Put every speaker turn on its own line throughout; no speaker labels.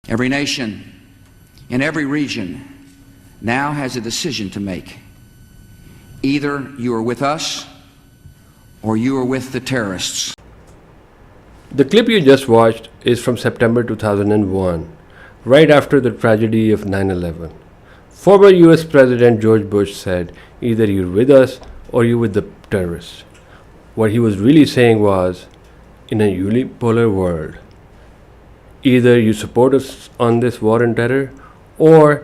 Every nation in every region now has a decision to make. Either you are with us or you are with the terrorists.
The clip you just watched is from September 2001, right after the tragedy of 9/11. Former US President George Bush said, either you're with us or you're with the terrorists. What he was really saying was, in a unipolar world, either you support us on this war and terror, or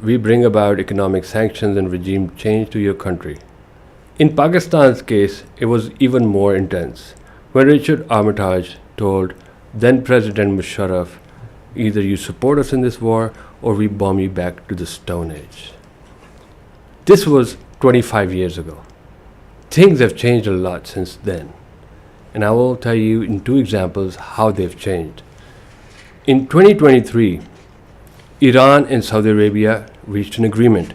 we bring about economic sanctions and regime change to your country. In Pakistan's case, it was even more intense, when Richard Armitage told then President Musharraf, either you support us in this war or we bomb you back to the Stone Age. This was 25 years ago. Things have changed a lot since then, and I will tell you in two examples how they've changed. In 2023, Iran and Saudi Arabia reached an agreement.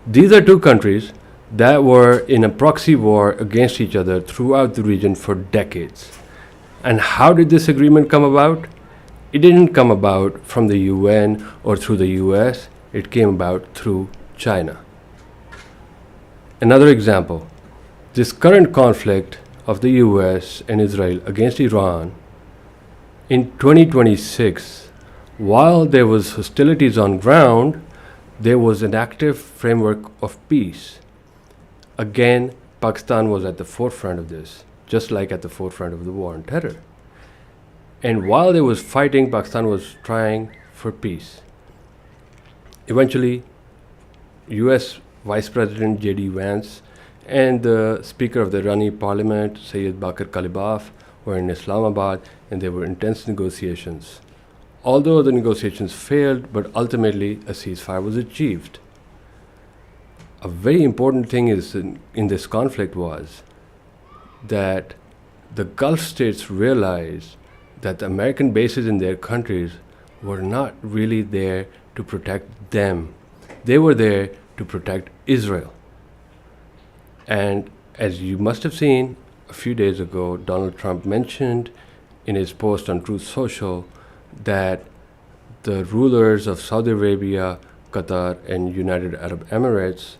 These are two countries that were in a proxy war against each other throughout the region for decades. And how did this agreement come about? It didn't come about from the UN or through the US, it came about through China. Another example, this current conflict of the US and Israel against Iran, in 2026, while there was hostilities on ground, there was an active framework of peace. Again, Pakistan was at the forefront of this, just like at the forefront of the war on terror. And while there was fighting, Pakistan was trying for peace. Eventually, US Vice President J.D. Vance and the Speaker of the Irani Parliament, Sayyid Bakr Kalibaf, were in Islamabad, and there were intense negotiations. Although the negotiations failed, but ultimately a ceasefire was achieved. A very important thing is in this conflict was that the Gulf states realized that the American bases in their countries were not really there to protect them. They were there to protect Israel. And as you must have seen a few days ago, Donald Trump mentioned in his post on Truth Social that the rulers of Saudi Arabia, Qatar, and United Arab Emirates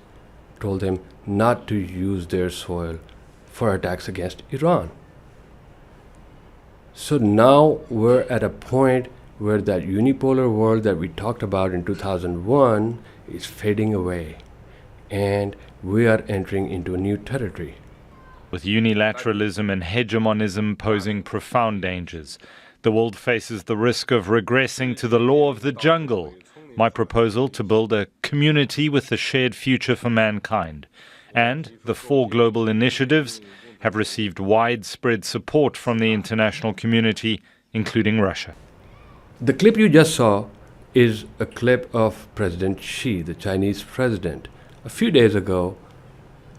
told him not to use their soil for attacks against Iran. So now we're at a point where that unipolar world that we talked about in 2001 is fading away, and we are entering into a new territory.
With unilateralism and hegemonism posing profound dangers, the world faces the risk of regressing to the law of the jungle. My proposal to build a community with a shared future for mankind. And the 4 global initiatives have received widespread support from the international community, including Russia.
The clip you just saw is a clip of President Xi, the Chinese president. A few days ago,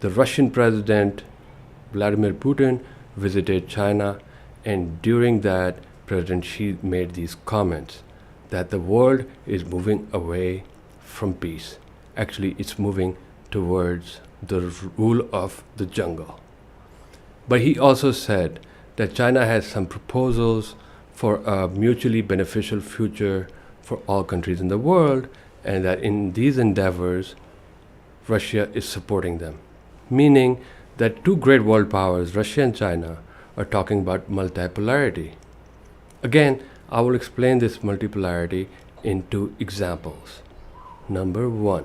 the Russian president, Vladimir Putin, visited China, and during that, President Xi made these comments that the world is moving away from peace. Actually, it's moving towards the rule of the jungle. But he also said that China has some proposals for a mutually beneficial future for all countries in the world, and that in these endeavors, Russia is supporting them. Meaning that two great world powers, Russia and China, are talking about multipolarity. Again, I will explain this multipolarity in 2 examples. Number 1,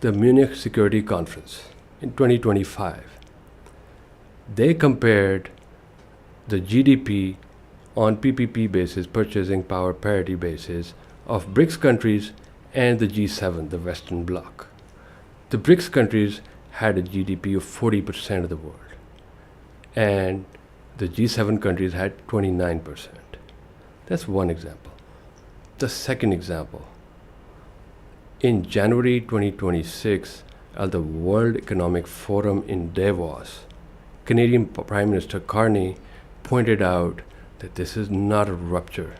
the Munich Security Conference in 2025. They compared the GDP on PPP basis, purchasing power parity basis, of BRICS countries and the G7, the Western Bloc. The BRICS countries had a GDP of 40% of the world, and the G7 countries had 29%. That's one example. The second example, in January 2026, at the World Economic Forum in Davos, Canadian Prime Minister Carney pointed out that this is not a rupture.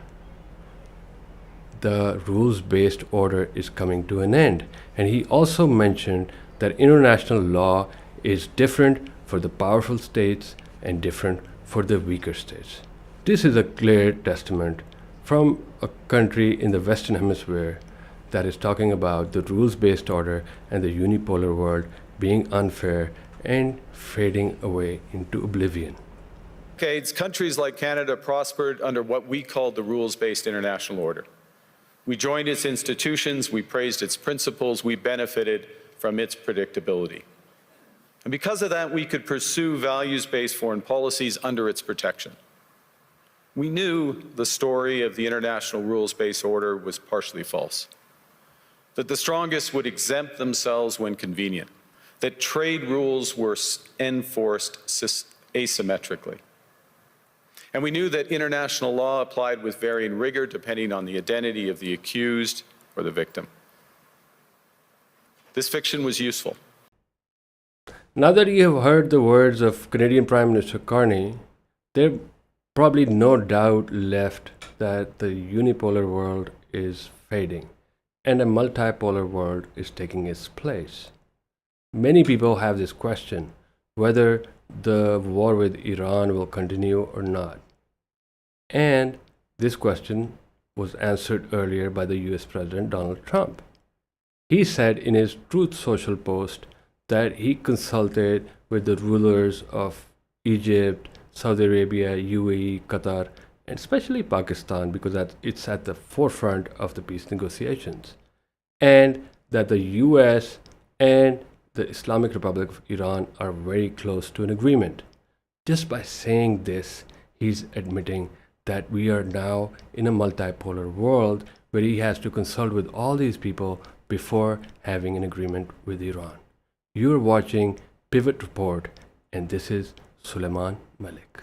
The rules-based order is coming to an end. And he also mentioned that international law is different for the powerful states and different for the weaker states. This is a clear testament from a country in the Western Hemisphere that is talking about the rules-based order and the unipolar world being unfair and fading away into oblivion.
Decades, countries like Canada prospered under what we called the rules-based international order. We joined its institutions, we praised its principles, we benefited from its predictability. And because of that, we could pursue values-based foreign policies under its protection. We knew the story of the international rules-based order was partially false, that the strongest would exempt themselves when convenient, that trade rules were enforced asymmetrically. And we knew that international law applied with varying rigor depending on the identity of the accused or the victim. This fiction was useful.
Now that you have heard the words of Canadian Prime Minister Carney, there's probably no doubt left that the unipolar world is fading and a multipolar world is taking its place. Many people have this question whether the war with Iran will continue or not. And this question was answered earlier by the US President Donald Trump. He said in his Truth Social post that he consulted with the rulers of Egypt, Saudi Arabia, UAE, Qatar, and especially Pakistan because it's at the forefront of the peace negotiations. And that the US and the Islamic Republic of Iran are very close to an agreement. Just by saying this, he's admitting that we are now in a multipolar world where he has to consult with all these people before having an agreement with Iran. You're watching Pivot Report, and this is Sulaiman Malik.